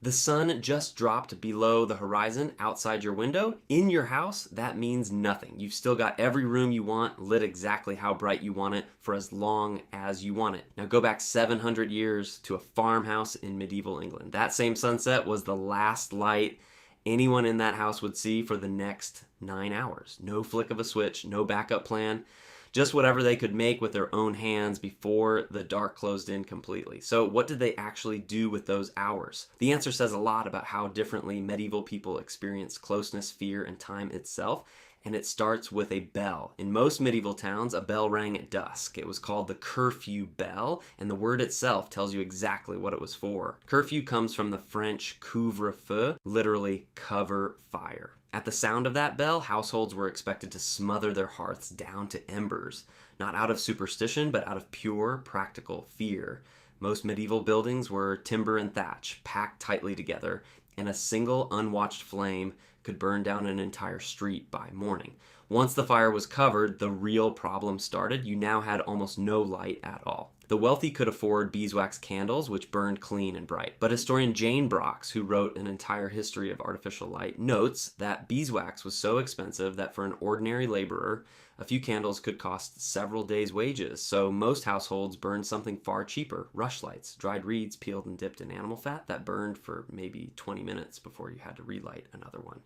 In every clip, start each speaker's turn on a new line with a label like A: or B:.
A: The sun just dropped below the horizon outside your window. In your house, that means nothing. You've still got every room you want lit exactly how bright you want it for as long as you want it. Now go back 700 years to a farmhouse in medieval England. That same sunset was the last light anyone in that house would see for the next 9 hours. No flick of a switch, no backup plan. Just whatever they could make with their own hands before the dark closed in completely. So what did they actually do with those hours? The answer says a lot about how differently medieval people experienced closeness, fear, and time itself, and it starts with a bell. In most medieval towns, a bell rang at dusk. It was called the curfew bell, and the word itself tells you exactly what it was for. Curfew comes from the French couvre-feu, literally cover fire. At the sound of that bell, households were expected to smother their hearths down to embers, not out of superstition, but out of pure practical fear. Most medieval buildings were timber and thatch, packed tightly together, and a single unwatched flame could burn down an entire street by morning. Once the fire was covered, the real problem started. You now had almost no light at all. The wealthy could afford beeswax candles, which burned clean and bright. But historian Jane Brox, who wrote an entire history of artificial light, notes that beeswax was so expensive that for an ordinary laborer, a few candles could cost several days' wages. So most households burned something far cheaper, rushlights, dried reeds peeled and dipped in animal fat that burned for maybe 20 minutes before you had to relight another one.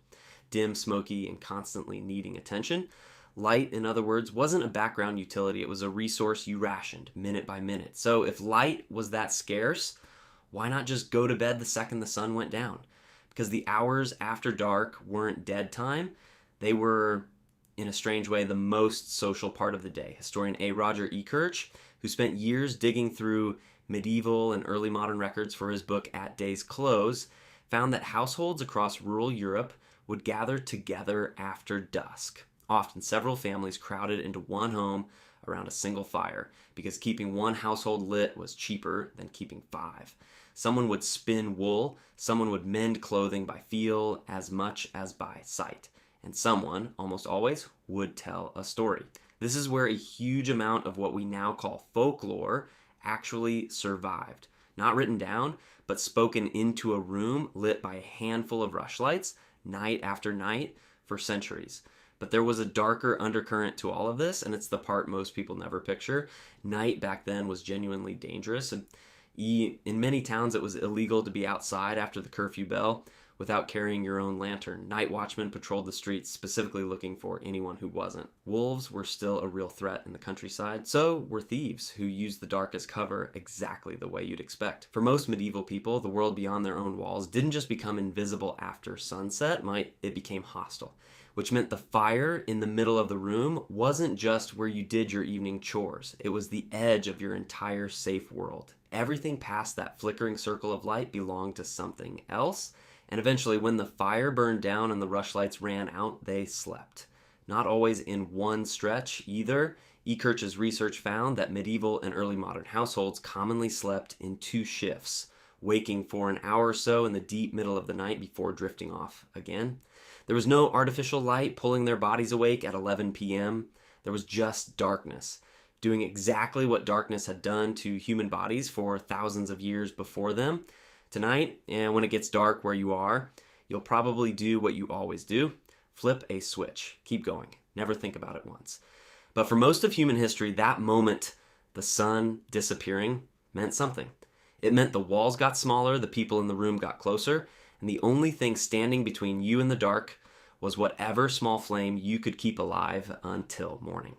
A: Dim, smoky, and constantly needing attention. Light, in other words, wasn't a background utility. It was a resource you rationed minute by minute. So if light was that scarce, why not just go to bed the second the sun went down? Because the hours after dark weren't dead time. They were, in a strange way, the most social part of the day. Historian A. Roger Ekirch, who spent years digging through medieval and early modern records for his book At Day's Close, found that households across rural Europe would gather together after dusk. Often several families crowded into one home around a single fire because keeping one household lit was cheaper than keeping 5. Someone would spin wool, someone would mend clothing by feel as much as by sight, and someone, almost always, would tell a story. This is where a huge amount of what we now call folklore actually survived. Not written down, but spoken into a room lit by a handful of rushlights, night after night, for centuries. But there was a darker undercurrent to all of this, and it's the part most people never picture. Night back then was genuinely dangerous, and in many towns it was illegal to be outside after the curfew bell without carrying your own lantern. Night watchmen patrolled the streets specifically looking for anyone who wasn't. Wolves were still a real threat in the countryside. So were thieves, who used the dark as cover exactly the way you'd expect. For most medieval people, the world beyond their own walls didn't just become invisible after sunset, it became hostile. Which meant the fire in the middle of the room wasn't just where you did your evening chores. It was the edge of your entire safe world. Everything past that flickering circle of light belonged to something else, and eventually when the fire burned down and the rushlights ran out, they slept. Not always in one stretch either. Ekirch's research found that medieval and early modern households commonly slept in 2 shifts, waking for an hour or so in the deep middle of the night before drifting off again. There was no artificial light pulling their bodies awake at 11 p.m. There was just darkness, doing exactly what darkness had done to human bodies for thousands of years before them. Tonight, and when it gets dark where you are, you'll probably do what you always do: flip a switch. Keep going. Never think about it once. But for most of human history, that moment, the sun disappearing, meant something. It meant the walls got smaller, the people in the room got closer, and the only thing standing between you and the dark was whatever small flame you could keep alive until morning.